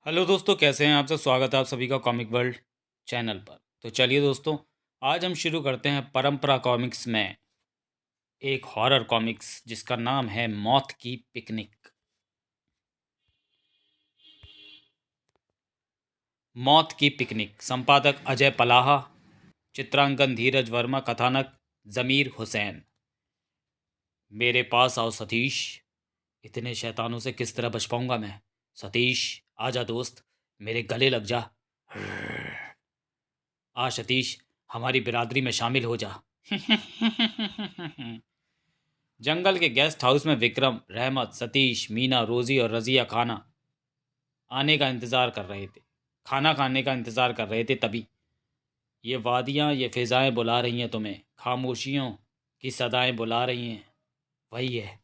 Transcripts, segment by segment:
Hello दोस्तों, कैसे हैं आप सब। स्वागत है आप सभी का कॉमिक वर्ल्ड चैनल पर। तो चलिए दोस्तों, आज हम शुरू करते हैं परंपरा कॉमिक्स में एक हॉरर कॉमिक्स जिसका नाम है मौत की पिकनिक। मौत की पिकनिक, संपादक अजय पलाहा, चित्रांकन धीरज वर्मा, कथानक ज़मीर हुसैन। मेरे पास आओ सतीश, इतने शैतानों से किस तरह बच पाऊंगा मैं। सतीश आजा दोस्त, मेरे गले लग जा। आ सतीश, हमारी बिरादरी में शामिल हो जा। जंगल के गेस्ट हाउस में विक्रम, रहमत, सतीश, मीना, रोजी और रजिया खाना आने का इंतज़ार कर रहे थे। खाना खाने का इंतज़ार कर रहे थे, तभी ये वादियाँ, ये फ़िज़ाएँ बुला रही हैं तुम्हें, खामोशियों की सदाएं बुला रही हैं। वही है।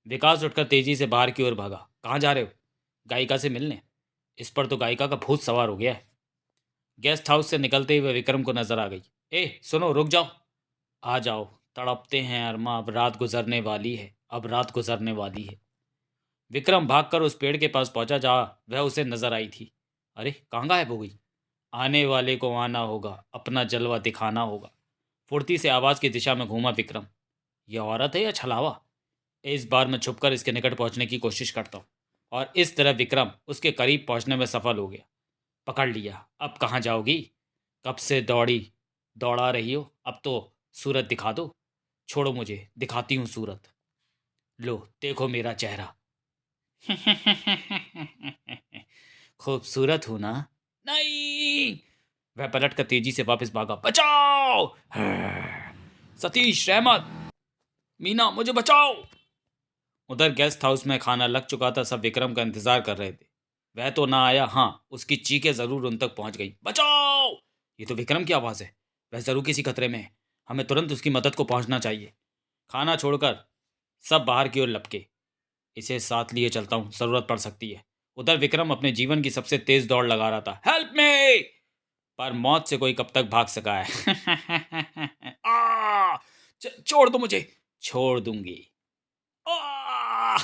विकास उठकर तेजी से बाहर की ओर भागा। कहाँ जा रहे हो? गायिका से मिलने। इस पर तो गायिका का भूत सवार हो गया है। गेस्ट हाउस से निकलते हुए विक्रम को नजर आ गई। ए सुनो, रुक जाओ। आ जाओ, तड़पते हैं अरमा, अब रात गुजरने वाली है, अब रात गुजरने वाली है। विक्रम भागकर उस पेड़ के पास पहुंचा जहां वह उसे नजर आई थी। अरे कहाँ गायब हो गई? आने वाले को आना होगा, अपना जलवा दिखाना होगा। फुर्ती से आवाज की दिशा में घूमा विक्रम। यह औरत है या छलावा? इस बार मैं छुपकर इसके निकट पहुंचने की कोशिश करता हूँ। और इस तरह विक्रम उसके करीब पहुंचने में सफल हो गया। पकड़ लिया। अब कहाँ जाओगी? कब से दौड़ा रही हो, अब तो सूरत दिखा दो। छोड़ो मुझे, दिखाती हूँ सूरत। लो देखो मेरा चेहरा। खूबसूरत हूं ना? नहीं। वह पलट कर तेजी से वापस भागा। बचाओ! सतीश, रहमत, मीना, मुझे बचाओ! उधर गेस्ट हाउस में खाना लग चुका था। सब विक्रम का इंतजार कर रहे थे। वह तो ना आया, हाँ उसकी चीखें जरूर उन तक पहुंच गई। बचाओ! ये तो विक्रम की आवाज है। वह जरूर किसी खतरे में है। हमें तुरंत उसकी मदद को पहुंचना चाहिए। खाना छोड़कर सब बाहर की ओर लपके। इसे साथ लिए चलता हूँ, जरूरत पड़ सकती है। उधर विक्रम अपने जीवन की सबसे तेज दौड़ लगा रहा था। Help me! पर मौत से कोई कब तक भाग सका है। छोड़ दो मुझे। छोड़ दूंगी। आ!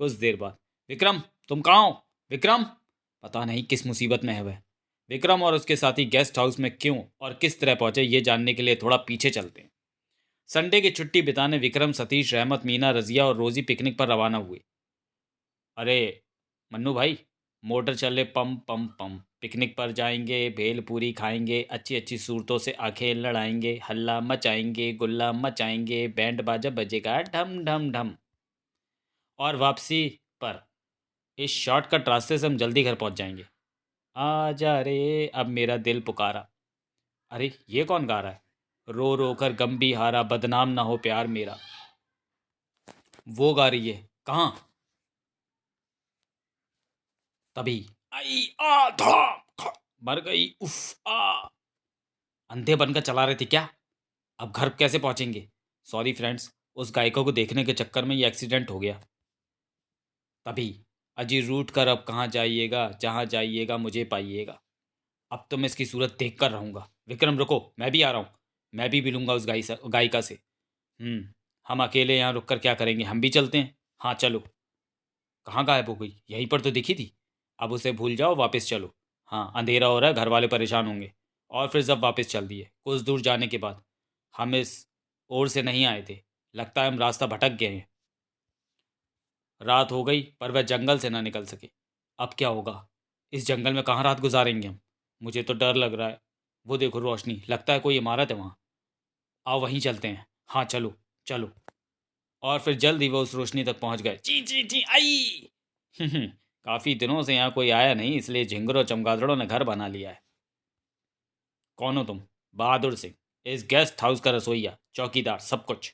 कुछ देर बाद, विक्रम तुम कहाँ हो? विक्रम! पता नहीं किस मुसीबत में है वह। विक्रम और उसके साथी गेस्ट हाउस में क्यों और किस तरह पहुंचे, ये जानने के लिए थोड़ा पीछे चलते हैं। संडे की छुट्टी बिताने विक्रम, सतीश, रहमत, मीना, रजिया और रोजी पिकनिक पर रवाना हुए। अरे मन्नू भाई, मोटर चले पम पम पम। पिकनिक पर जाएंगे, भेल पूरी खाएंगे, अच्छी अच्छी सूरतों से आंखें लड़ाएंगे, हल्ला मचाएंगे, गुल्ला मचाएंगे, बैंड बाजा बजेगा ढम ढम ढम। और वापसी पर इस शॉर्टकट रास्ते से हम जल्दी घर पहुंच जाएंगे। आ जा रे, अब मेरा दिल पुकारा। अरे ये कौन गा रहा है? रो रो कर गम भी हारा, बदनाम ना हो प्यार मेरा। वो गा रही है। कहाँ? तभी आई आ धड़ाम, मर गई। उफ आ! अंधे बनकर चला रहे थे क्या? अब घर कैसे पहुंचेंगे? सॉरी फ्रेंड्स, उस गायिका को देखने के चक्कर में ये एक्सीडेंट हो गया। तभी अजी रूट कर अब कहाँ जाइएगा, जहाँ जाइएगा मुझे पाइएगा। अब तो मैं इसकी सूरत देख कर रहूँगा। विक्रम रुको, मैं भी आ रहा हूँ। मैं भी मिलूंगा उस गायिका से। हम अकेले यहाँ रुक कर क्या करेंगे, हम भी चलते हैं। हाँ चलो। कहाँ गायब हो गई? यहीं पर तो दिखी थी। अब उसे भूल जाओ, वापस चलो। हाँ अंधेरा हो रहा है, घर वाले परेशान होंगे। और फिर जब वापस चल दिए कुछ दूर जाने के बाद, हम इस ओर से नहीं आए थे। लगता है हम रास्ता भटक गए हैं। रात हो गई पर वह जंगल से ना निकल सके। अब क्या होगा? इस जंगल में कहाँ रात गुजारेंगे हम? मुझे तो डर लग रहा है। वो देखो रोशनी, लगता है कोई इमारत है वहाँ। आओ वहीं चलते हैं। हाँ चलो चलो। और फिर जल्द ही वो उस रोशनी तक पहुंच गए। ची ची ची आई! काफी दिनों से यहाँ कोई आया नहीं, इसलिए झिंगुरों चमगादड़ों ने घर बना लिया है। कौन हो तुम? बहादुर सिंह, इस गेस्ट हाउस का रसोईया, चौकीदार, सब कुछ।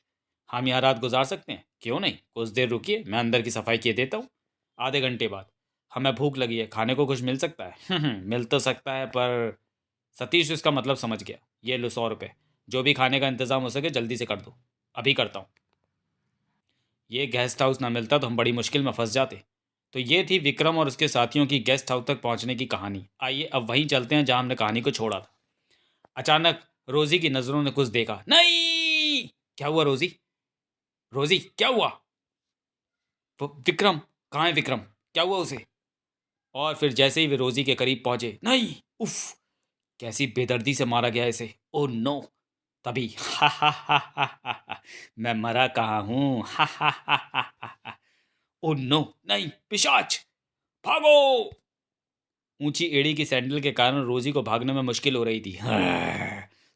हम यहाँ रात गुजार सकते हैं? क्यों नहीं, कुछ देर रुकिए, मैं अंदर की सफाई किए देता हूँ। आधे घंटे बाद, हमें भूख लगी है, खाने को कुछ मिल सकता है? मिल तो सकता है पर... सतीश उसका मतलब समझ गया। ये लो 100 रुपये। जो भी खाने का इंतजाम हो सके जल्दी से कर दो। अभी करता हूँ। ये गेस्ट हाउस ना मिलता तो हम बड़ी मुश्किल में फंस जाते। तो ये थी विक्रम और उसके साथियों की गेस्ट हाउस तक पहुंचने की कहानी। आइए अब वहीं चलते हैं जहां हमने कहानी को छोड़ा था। अचानक रोजी की नजरों ने कुछ देखा। नहीं! क्या हुआ रोजी? रोजी क्या हुआ? विक्रम! कहाँ है विक्रम? क्या हुआ उसे? और फिर जैसे ही वे रोजी के करीब पहुंचे, नहीं, उफ, कैसी बेदर्दी से मारा गया इसे। Oh no! तभी हा हा हा हा हा हा, मैं मरा कहाँ हूँ, हा हा हा हा हा हा। Oh no! नहीं, पिशाच! भागो! ऊंची एड़ी की सैंडल के कारण रोजी को भागने में मुश्किल हो रही थी।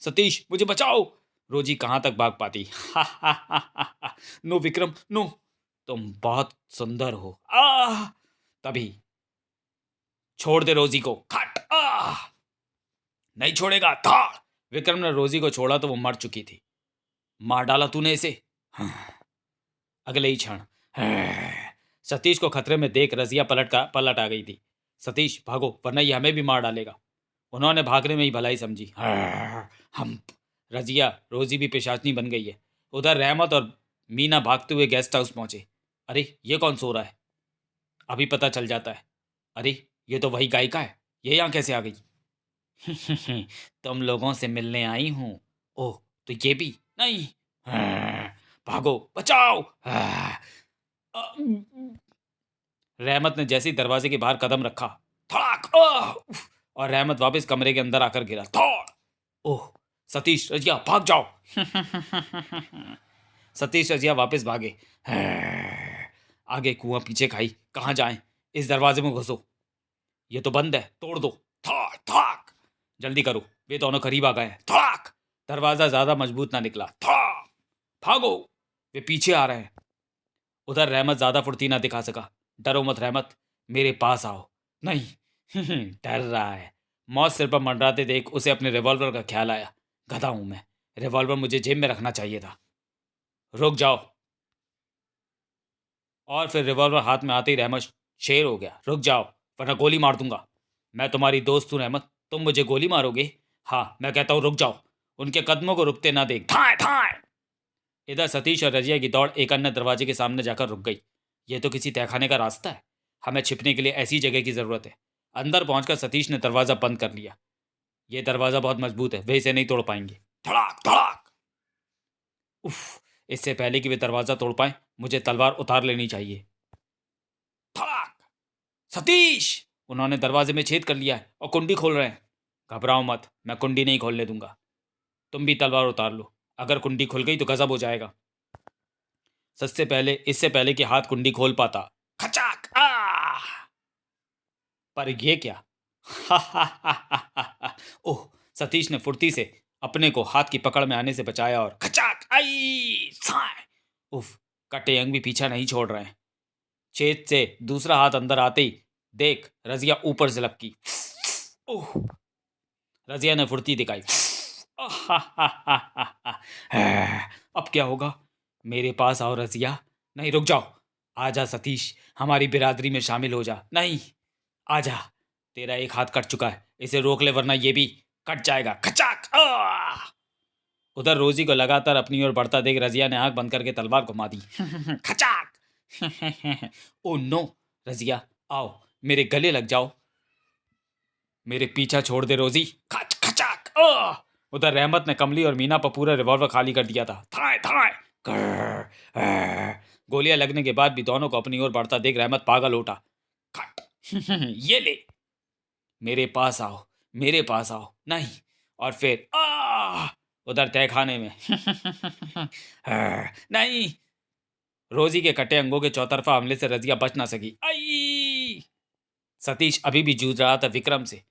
सतीश, मुझे बचाओ! रोजी कहाँ तक भाग पाती। हा हा हा हा हा। No Vikram, no! तुम बहुत सुंदर हो। तभी छोड़ दे रोजी को। खट! नहीं छोड़ेगा, धाड़! विक्रम ने रोजी को छोड़ा तो वो मर चुकी थी। मार डाला तूने इसे। हाँ। अगले ही क्षण सतीश को खतरे में देख रजिया पलट आ गई थी। सतीश, भागो, वरना ये हमें भी मार डालेगा। उन्होंने भागने में ही भलाई समझी। हम रजिया, रोजी भी पिशाचनी बन गई है। उधर रहमत और मीना भागते हुए गेस्ट हाउस पहुंचे। अरे, ये कौन सो रहा है? अभी पता चल जाता है। अरे, ये तो वही गायिका है। ये यहाँ कैसे आ गई? तुम लोगों से मिलने आई हूँ। ओह, तो ये भी नहीं। भागो, बचाओ! रहमत ने जैसे ही दरवाजे के बाहर कदम रखा, धड़ाक! उफ! और रहमत वापस कमरे के अंदर आकर गिरा। धौड़! ओह! सतीश, रजिया, भाग जाओ! सतीश, रजिया वापस भागे। आगे कुआं, पीछे खाई, कहाँ जाएं? इस दरवाजे में घुसो। ये तो बंद है, तोड़ दो। धड़ धड़ाक! जल्दी करो, वे दोनों करीब आ गए हैं। धड़ाक! दरवाजा ज्यादा मजबूत ना निकला। धड़! भागो, वे पीछे आ रहे हैं। उधर रहमत ज्यादा फुर्ती ना दिखा सका। डरो मत रहमत, मेरे पास आओ। नहीं, डर रहा है। मौत सिर पर मंडराते देख उसे अपने रिवॉल्वर का ख्याल आया। गधा हूं मैं, रिवॉल्वर मुझे जेब में रखना चाहिए था। रुक जाओ! और फिर रिवॉल्वर हाथ में आते ही रहमत शेर हो गया। रुक जाओ, वरना गोली मार दूंगा। मैं तुम्हारी दोस्त हूं रहमत, तुम मुझे गोली मारोगे? हाँ, मैं कहता हूं रुक जाओ। उनके कदमों को रुकते ना देख। धाए धाए! इधर सतीश और रजिया की दौड़ एक अन्य दरवाजे के सामने जाकर रुक गई। यह तो किसी तहखाने का रास्ता है। हमें छिपने के लिए ऐसी जगह की जरूरत है। अंदर पहुंचकर सतीश ने दरवाजा बंद कर लिया। यह दरवाजा बहुत मजबूत है, वे इसे नहीं तोड़ पाएंगे। धड़ाक धड़ाक! उफ! इससे पहले कि वे दरवाजा तोड़ पाए, मुझे तलवार उतार लेनी चाहिए। धड़ाक! सतीश! उन्होंने दरवाजे में छेद कर लिया है और कुंडी खोल रहे हैं। घबराओ मत, मैं कुंडी नहीं खोलने दूंगा। तुम भी तलवार उतार लो। अगर कुंडी खुल गई तो गजब हो जाएगा। इससे पहले कि हाथ कुंडी खोल पाता, खचाक! पर ये क्या? ओह! सतीश ने फुर्ती से अपने को हाथ की पकड़ में आने से बचाया और खचाक! आई! साए! उफ! कटे अंग भी पीछा नहीं छोड़ रहे हैं। छेद से दूसरा हाथ अंदर आते ही देख रजिया ऊपर से लपकी। ओह! रजिया ने फुर्ती दिखाई। अब क्या होगा? मेरे पास आओ रजिया। नहीं, रुक जाओ। आजा सतीश, हमारी बिरादरी में शामिल हो जा। नहीं, आजा। तेरा एक हाथ कट चुका है, इसे रोक ले वरना ये भी कट जाएगा। खचाक! उधर रोजी को लगातार अपनी ओर बढ़ता देख रजिया ने आंख बंद करके तलवार घुमा दी। खचाक! Oh no! रजिया, आओ, मेरे गले लग जाओ। मेरे पीछा छोड़ दे रोजी। खच खचाक! उधर रहमत ने कमली और मीना पर पूरा रिवॉल्वर खाली कर दिया था। थाए थाए! गोलियां लगने के बाद भी दोनों को अपनी ओर बढ़ता देख रहमत पागल उठा। खट! ये ले, मेरे पास आओ, मेरे पास आओ। नहीं, और फिर उधर तहखाने में। नहीं! रोजी के कटे अंगों के चौतरफा हमले से रजिया बच ना सकी। आई! सतीश अभी भी जूझ रहा था विक्रम से।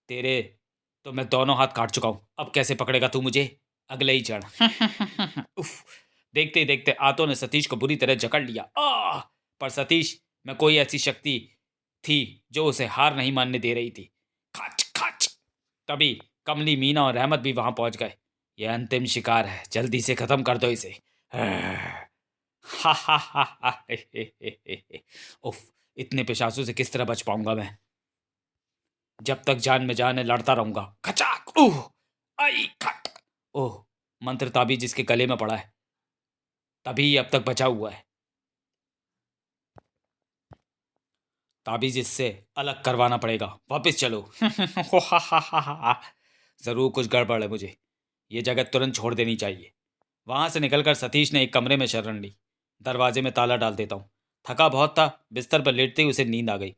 तेरे तो मैं दोनों हाथ काट चुका हूं, अब कैसे पकड़ेगा तू मुझे? अगले ही क्षण उफ! देखते ही देखते आंतों ने सतीश को बुरी तरह जकड़ लिया। पर सतीश में कोई ऐसी शक्ति थी जो उसे हार नहीं मानने दे रही थी। खच खच! तभी कमली, मीना और रहमत भी वहां पहुंच गए। यह अंतिम शिकार है, जल्दी से खत्म कर दो इसे। उफ! इतने पिशाचों से किस तरह बच पाऊंगा मैं? जब तक जान में जान है लड़ता रहूंगा। खचाक! आई! खट! ओह! मंत्र ताबीज जिसके गले में पड़ा है, तभी अब तक बचा हुआ है। ताबीज इससे अलग करवाना पड़ेगा। वापस चलो। जरूर कुछ गड़बड़ है मुझे। ये जगह तुरंत छोड़ देनी चाहिए। वहां से निकलकर सतीश ने एक कमरे में शरण ली। दरवाजे में ताला डाल देता हूँ। थका बहुत था, बिस्तर पर लेटते ही उसे नींद आ गई।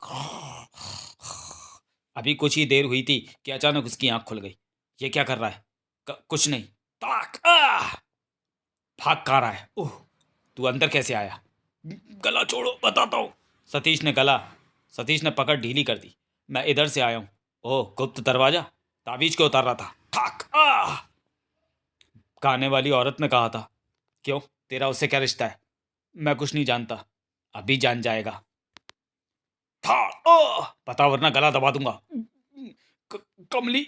अभी कुछ ही देर हुई थी कि अचानक उसकी आंख खुल गई। ये क्या कर रहा है? कुछ नहीं। ताक! भाग कहाँ रहा है? ओह, तू अंदर कैसे आया? गला छोड़ो, बताता हूँ। सतीश ने पकड़ ढीली कर दी। मैं इधर से आया हूँ। ओह, गुप्त दरवाजा। ताबीज क्यों उतार रहा था? ठाक! गाने वाली औरत ने कहा था। क्यों, तेरा उससे क्या रिश्ता है? मैं कुछ नहीं जानता। अभी जान जाएगा। था बता, वरना गला दबा दूंगा। कमली।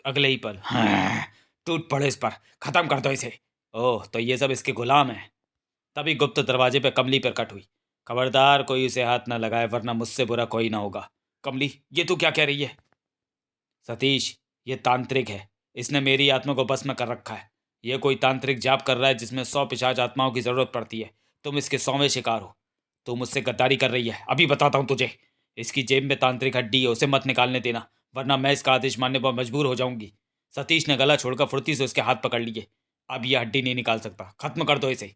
अगले ही पल, हाँ, टूट पड़े इस पर, खत्म कर दो इसे। ओह, तो ये सब इसके गुलाम है। तभी गुप्त दरवाजे पे कमली पर कट हुई। खबरदार कोई उसे हाथ न लगाए, वरना मुझसे बुरा कोई ना होगा। कमली, ये तू क्या कह रही है? सतीश, ये तांत्रिक है। इसने मेरी आत्मा को बस में कर रखा है। ये कोई तांत्रिक जाप कर रहा है जिसमें 100 पिशाच आत्माओं की जरूरत पड़ती है। तुम इसके 100वें शिकार हो। तू मुझसे गद्दारी कर रही है, अभी बताता हूँ तुझे। इसकी जेब में तांत्रिक हड्डी है, उसे मत निकालने देना, वरना मैं इसका आदेश मानने पर मजबूर हो जाऊंगी। सतीश ने गला छोड़कर फुर्ती से उसके हाथ पकड़ लिए। अब यह हड्डी नहीं निकाल सकता, खत्म कर दो इसे।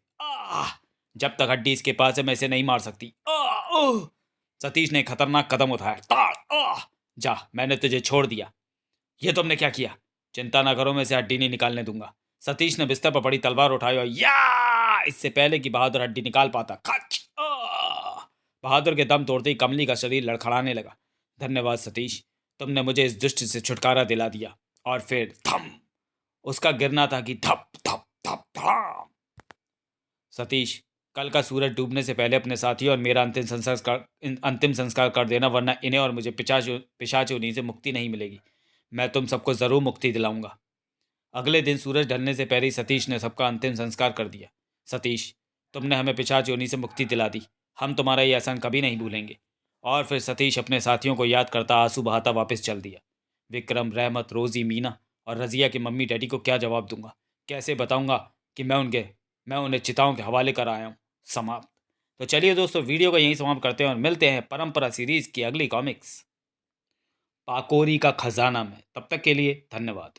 जब तक हड्डी इसके पास है, मैं इसे नहीं मार सकती। सतीश ने एक खतरनाक कदम उठाया। जा, मैंने तुझे छोड़ दिया। ये तुमने क्या किया? चिंता ना करो, मैं इसे हड्डी नहीं निकालने दूंगा। सतीश ने बिस्तर पर पड़ी तलवार उठाई और या इससे पहले कि बहादुर हड्डी निकाल पाता, खच! बहादुर के दम तोड़ते ही कमली का शरीर लड़खड़ाने लगा। धन्यवाद सतीश, तुमने मुझे इस दुष्ट से छुटकारा दिला दिया। और फिर थम, उसका गिरना था कि धप धप धप धम। सतीश, कल का सूरज डूबने से पहले अपने साथियों और मेरा अंतिम संस्कार कर देना, वरना इन्हें और मुझे पिशाच योनि से मुक्ति नहीं मिलेगी। मैं तुम सबको जरूर मुक्ति दिलाऊंगा। अगले दिन सूरज ढलने से पहले ही सतीश ने सबका अंतिम संस्कार कर दिया। सतीश, तुमने हमें पिशाच योनि से मुक्ति दिला दी। हम तुम्हारा ये एहसान कभी नहीं भूलेंगे। और फिर सतीश अपने साथियों को याद करता आंसू बहाता वापस चल दिया। विक्रम, रहमत, रोजी, मीना और रजिया के मम्मी डैडी को क्या जवाब दूंगा? कैसे बताऊंगा कि मैं उन्हें चिताओं के हवाले कर आया हूँ? समाप्त। तो चलिए दोस्तों, वीडियो को यहीं समाप्त करते हैं और मिलते हैं परंपरा सीरीज की अगली कॉमिक्स पाकोरी का खजाना में। तब तक के लिए धन्यवाद।